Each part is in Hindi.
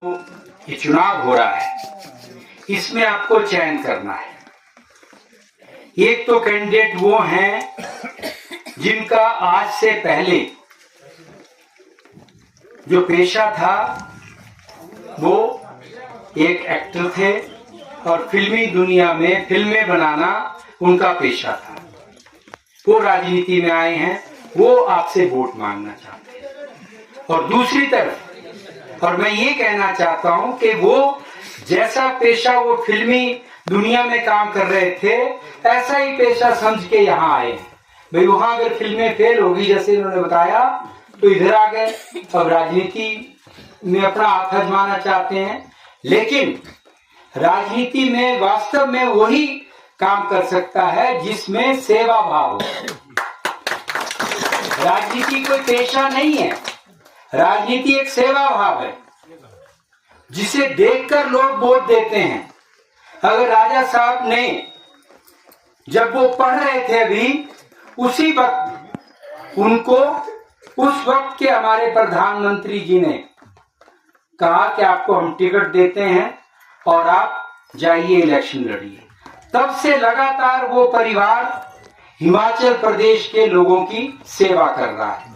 ये चुनाव हो रहा है, इसमें आपको चयन करना है। एक तो कैंडिडेट वो हैं जिनका आज से पहले जो पेशा था वो एक एक्टर थे और फिल्मी दुनिया में फिल्में बनाना उनका पेशा था। वो राजनीति में आए हैं, वो आपसे वोट मांगना चाहते हैं। और दूसरी तरफ, और मैं ये कहना चाहता हूं कि वो जैसा पेशा वो फिल्मी दुनिया में काम कर रहे थे, ऐसा ही पेशा समझ के यहाँ आए हैं। भाई वहां अगर फिल्में फेल होगी जैसे इन्होंने बताया तो इधर आ गए, अब राजनीति में अपना हाथ आजमाना चाहते हैं। लेकिन राजनीति में वास्तव में वही काम कर सकता है जिसमें सेवा भाव हो। राजनीति कोई पेशा नहीं है, राजनीति एक सेवा भाव है जिसे देखकर लोग वोट देते हैं। अगर राजा साहब ने जब वो पढ़ रहे थे अभी, उसी वक्त उनको उस वक्त के हमारे प्रधानमंत्री जी ने कहा कि आपको हम टिकट देते हैं और आप जाइए इलेक्शन लड़िए। तब से लगातार वो परिवार हिमाचल प्रदेश के लोगों की सेवा कर रहा है।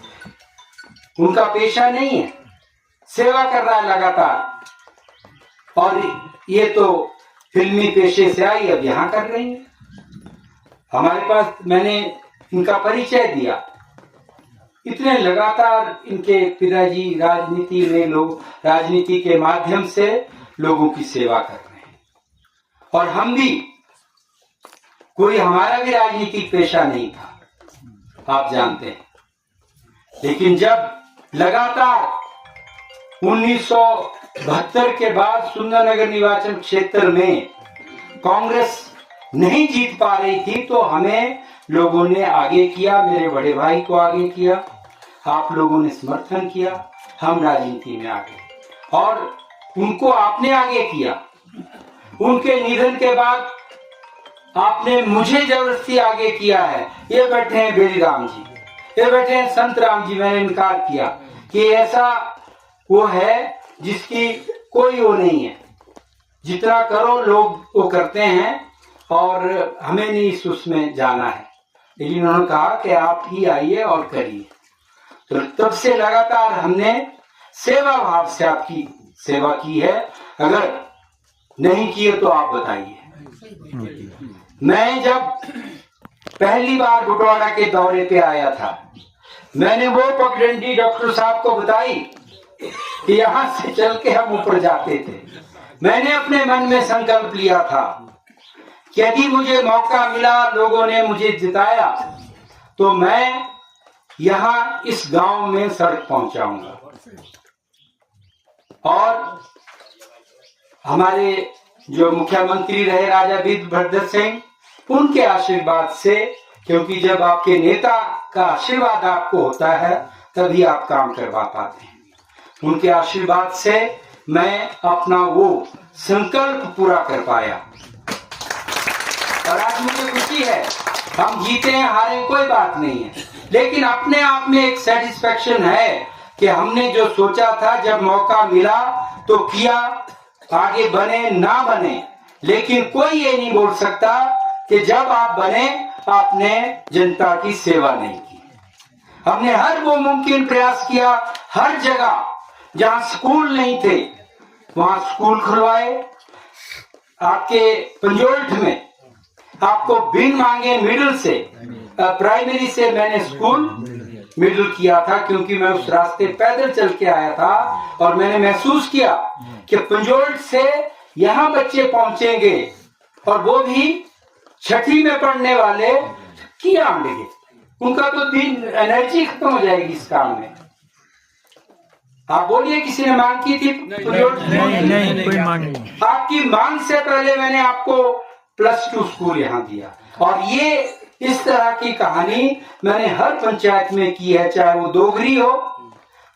उनका पेशा नहीं है, सेवा कर रहा है लगातार। और ये तो फिल्मी पेशे से आई, अब यहाँ कर रही है। हमारे पास मैंने इनका परिचय दिया, इतने लगातार इनके पिताजी राजनीति में लोग राजनीति के माध्यम से लोगों की सेवा कर रहे हैं। और हम भी, कोई हमारा भी राजनीतिक पेशा नहीं था, आप जानते हैं। लेकिन जब लगातार 1972 के बाद सुंदरनगर निर्वाचन क्षेत्र में कांग्रेस नहीं जीत पा रही थी तो हमें लोगों ने आगे किया, मेरे बड़े भाई को आगे किया, आप लोगों ने समर्थन किया, हम राजनीति में आ गए और उनको आपने आगे किया। उनके निधन के बाद आपने मुझे जबरदस्ती आगे किया है। ये बैठे हैं बेली राम जी, ये बैठे हैं संत राम जी। मैंने इनकार किया कि ऐसा वो है जिसकी कोई वो नहीं है, जितना करो लोग वो करते हैं और हमें नहीं उसमें जाना है। लेकिन उन्होंने कहा कि आप ही आइए और करिए। तो तब से लगातार हमने सेवा भाव से आपकी सेवा की है। अगर नहीं किए तो आप बताइए। मैं जब पहली बार बुटवाड़ा के दौरे पे आया था, मैंने वो पगडंडी डॉक्टर साहब को बताई कि यहाँ से चल के हम ऊपर जाते थे। मैंने अपने मन में संकल्प लिया था कि यदि मुझे मौका मिला, लोगों ने मुझे जिताया, तो मैं यहाँ इस गांव में सड़क पहुंचाऊंगा। और हमारे जो मुख्यमंत्री रहे राजा वीरभद्र सिंह, उनके आशीर्वाद से, क्योंकि जब आपके नेता का आशीर्वाद आपको होता है तभी आप काम करवा पाते हैं, उनके आशीर्वाद से मैं अपना वो संकल्प पूरा कर पाया। और आज मुझे खुशी है, हम जीते हैं हारे कोई बात नहीं है, लेकिन अपने आप में एक सेटिस्फेक्शन है कि हमने जो सोचा था, जब मौका मिला तो किया। आगे बने ना बने, लेकिन कोई ये नहीं बोल सकता कि जब आप बने आपने जनता की सेवा नहीं की। हमने हर वो मुमकिन प्रयास किया, हर जगह जहां स्कूल नहीं थे वहां स्कूल खुलवाए। आपके पंजोल्ठ में आपको बिन मांगे मिडिल से, प्राइमरी से मैंने स्कूल मिडिल किया था, क्योंकि मैं उस रास्ते पैदल चल के आया था और मैंने महसूस किया कि पंजोल्ठ से यहाँ बच्चे पहुंचेंगे और वो भी छठी में पढ़ने वाले किया लेंगे, उनका तो दिन एनर्जी खत्म हो जाएगी इस काम में। आप बोलिए, किसी ने मांग की थी? नहीं, कोई मांग नहीं। आपकी मांग से पहले मैंने आपको +2 स्कूल यहाँ दिया। और ये इस तरह की कहानी मैंने हर पंचायत में की है, चाहे वो दोगरी हो,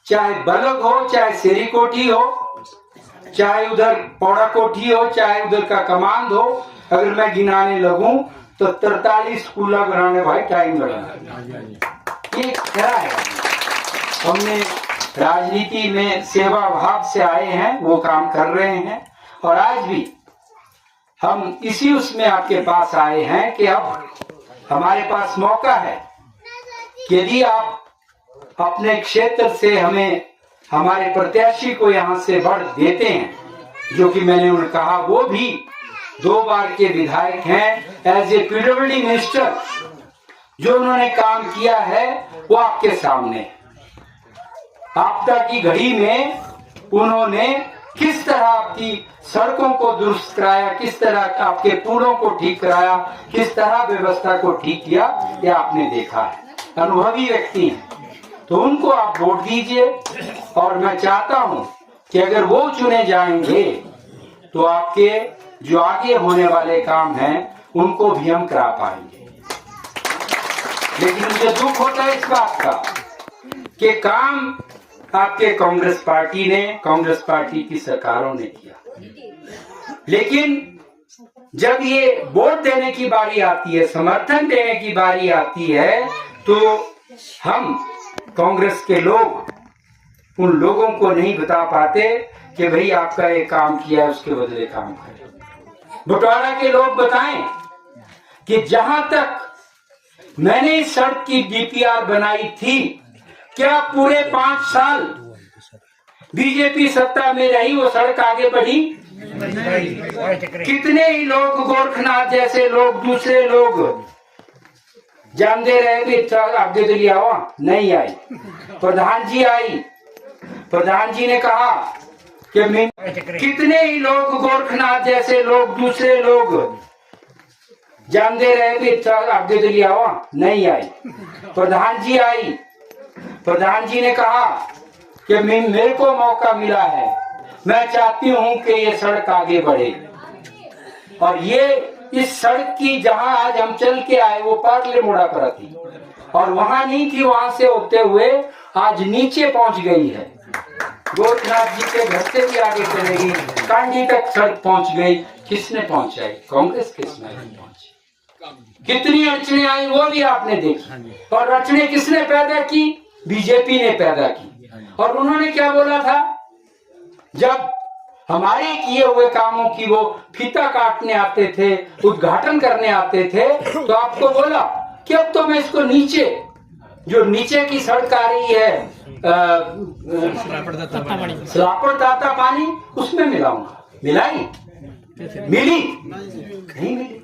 चाहे बलग हो, चाहे सेरी कोठी हो, चाहे उधर पौड़ा कोठी हो, चाहे उधर का कमांड हो। अगर मैं गिनाने लगूं तो 43 स्कूल बनाने भाई टाइम लगेगा। ये क्या है, हमने राजनीति में सेवा भाव से आए हैं, वो काम कर रहे हैं। और आज भी हम इसी उसमें आपके पास आए हैं कि अब हमारे पास मौका है कि यदि आप अपने क्षेत्र से हमें हमारे प्रत्याशी को यहाँ से वोट देते हैं, जो कि मैंने उन्हें कहा वो भी 2 बार के विधायक हैं, एज ए पीडब्ल्यूडी मिनिस्टर जो उन्होंने काम किया है वो आपके सामने है। आपदा की घड़ी में उन्होंने किस तरह आपकी सड़कों को दुरुस्त कराया, किस तरह आपके पुलों को ठीक कराया, किस तरह व्यवस्था को ठीक किया, ये आपने देखा है। अनुभवी व्यक्ति हैं, तो उनको आप वोट दीजिए। और मैं चाहता हूं कि अगर वो चुने जाएंगे तो आपके जो आगे होने वाले काम हैं उनको भी हम करा पाएंगे। लेकिन मुझे दुख होता है इस बात का कि काम आपके कांग्रेस पार्टी ने, कांग्रेस पार्टी की सरकारों ने किया, लेकिन जब ये वोट देने की बारी आती है, समर्थन देने की बारी आती है, तो हम कांग्रेस के लोग उन लोगों को नहीं बता पाते कि भाई आपका ये काम किया है, उसके बदले काम करें। बटवारा के लोग बताएं कि जहां तक मैंने इस सड़क की डीपीआर बनाई थी, क्या पूरे 5 साल बीजेपी सत्ता में रही वो सड़क आगे बढ़ी? कितने ही लोग, गोरखनाथ जैसे लोग, दूसरे लोग जानते रहे भी आगे तो लिया हुआ नहीं आई। प्रधान जी आई, प्रधान जी ने कहा कि कितने ही लोग, गोरखनाथ जैसे लोग, दूसरे लोग जानते रहे भी आगे तो लिया हुआ नहीं आई। प्रधान जी आई, प्रधान जी ने कहा कि मेरे को मौका मिला है, मैं चाहती हूं कि ये सड़क आगे बढ़े। और ये इस सड़क की जहां आज हम चल के आए वो पाटले मोड़ा पर थी और वहां नहीं थी, वहां से होते हुए आज नीचे पहुंच गई है। गोरखनाथ जी के घर से भी आगे चलेगी, कांडी तक सड़क पहुंच गई। किसने पहुंचाई? कांग्रेस किसने पहुंची? कितनी अड़चने आई वो भी आपने देखी। और अड़चने किसने पैदा की? बीजेपी ने पैदा की। और उन्होंने क्या बोला था? जब हमारे किए हुए कामों की वो फीता काटने आते थे, उद्घाटन करने आते थे, तो आपको बोला कि अब तो मैं इसको नीचे, जो नीचे की सड़क आ रही है सलापड़ दाता पानी, उसमें मिलाऊंगा। मिलाई? मिली? नहीं मिली।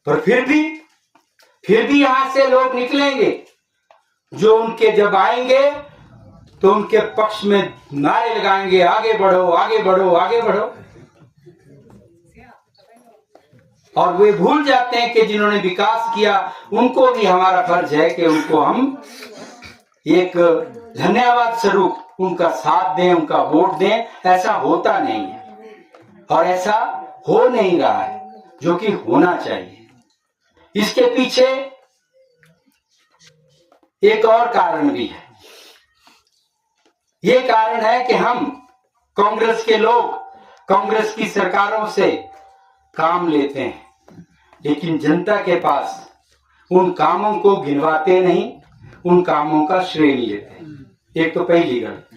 पर फिर भी यहां से लोग निकलेंगे जो उनके जब आएंगे तो उनके पक्ष में नारे लगाएंगे, आगे बढ़ो, आगे बढ़ो, आगे बढ़ो। और वे भूल जाते हैं कि जिन्होंने विकास किया उनको भी हमारा फर्ज है कि उनको हम एक धन्यवाद स्वरूप उनका साथ दें, उनका वोट दें। ऐसा होता नहीं है और ऐसा हो नहीं रहा है, जो कि होना चाहिए। इसके पीछे एक और कारण भी है। ये कारण है कि हम कांग्रेस के लोग कांग्रेस की सरकारों से काम लेते हैं, लेकिन जनता के पास उन कामों को गिनवाते नहीं, उन कामों का श्रेय नहीं लेते। एक तो पहली गलती,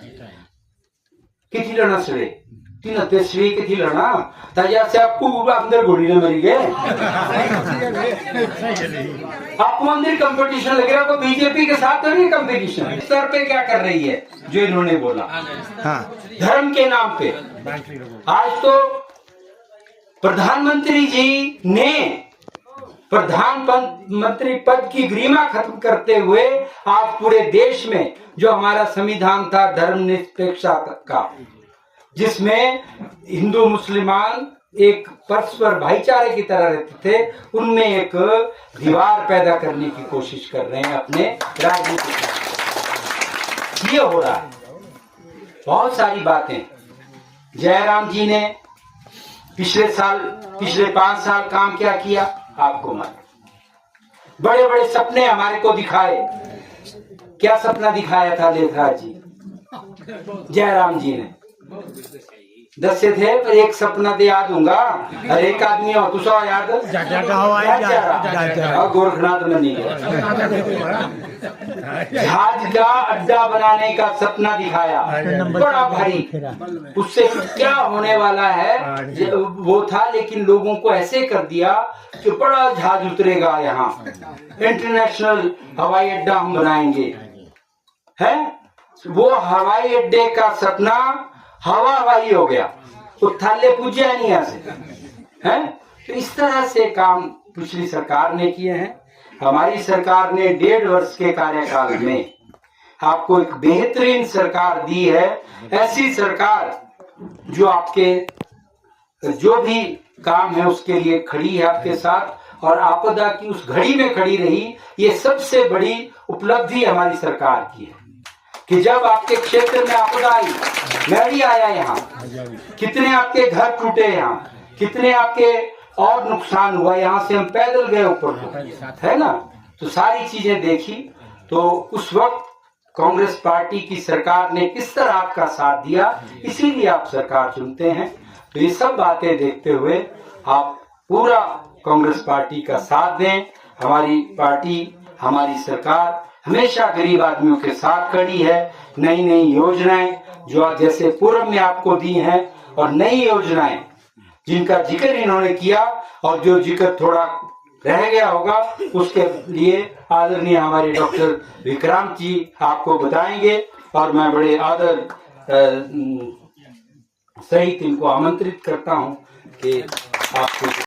किथी लेना श्रेय? तीन ते श्रेय किथी लेना? ताजा से आपको अंदर गोली न मरी गए। आपको अंदर कंपटीशन लग रहा है, बीजेपी के साथ तो नहीं कंपटीशन। स्तर पे क्या कर रही है जो इन्होंने बोला? हाँ। धर्म के नाम पे आज तो प्रधानमंत्री जी ने प्रधानमंत्री पद की गरिमा खत्म करते हुए आज पूरे देश में जो हमारा संविधान था धर्मनिरपेक्षता का, जिसमें हिंदू मुसलमान एक परस्पर भाईचारे की तरह रहते थे, उनमें एक दीवार पैदा करने की कोशिश कर रहे हैं अपने राजनीतिक। ये हो रहा है। बहुत सारी बातें जयराम जी ने पिछले 5 साल काम क्या किया आपको मालूम। बड़े बड़े सपने हमारे को दिखाए। क्या सपना दिखाया था लेखराज जी, जयराम जी ने? 10 से थे पर एक सपना दे याद दूंगा। और एक आदमी हो तुसा याद और गोरखनाथ में नहीं जहाज का अड्डा बनाने का सपना दिखाया, बड़ा भारी। उससे क्या होने वाला है वो था, लेकिन लोगों को ऐसे कर दिया कि बड़ा जहाज उतरेगा यहाँ, इंटरनेशनल हवाई अड्डा हम बनाएंगे। है वो हवाई अड्डे का सपना हवाई हो गया, तो थाले पूजा नहीं आ सकता है। तो इस तरह से काम पिछली सरकार ने किए हैं। हमारी सरकार ने 1.5 वर्ष के कार्यकाल में आपको एक बेहतरीन सरकार दी है। ऐसी सरकार जो आपके जो भी काम है उसके लिए खड़ी है आपके साथ, और आपदा की उस घड़ी में खड़ी रही। ये सबसे बड़ी उपलब्धि हमारी सरकार की है कि जब आपके क्षेत्र में आपदा आई, मैं भी आया यहाँ, कितने आपके घर टूटे, यहाँ कितने आपके और नुकसान हुआ, यहाँ से हम पैदल गए ऊपर, है ना। तो सारी चीजें देखी, तो उस वक्त कांग्रेस पार्टी की सरकार ने किस तरह आपका साथ दिया, इसीलिए आप सरकार चुनते हैं। तो ये सब बातें देखते हुए आप पूरा कांग्रेस पार्टी का साथ दें। हमारी पार्टी, हमारी सरकार हमेशा गरीब आदमियों के साथ खड़ी है। नई नई योजनाएं जो जैसे पूर्व में आपको दी हैं, और नई योजनाएं जिनका जिक्र इन्होंने किया, और जो जिक्र थोड़ा रह गया होगा उसके लिए आदरणीय हमारे डॉक्टर विक्रांत जी आपको बताएंगे। और मैं बड़े आदर सहित इनको आमंत्रित करता हूं कि आपको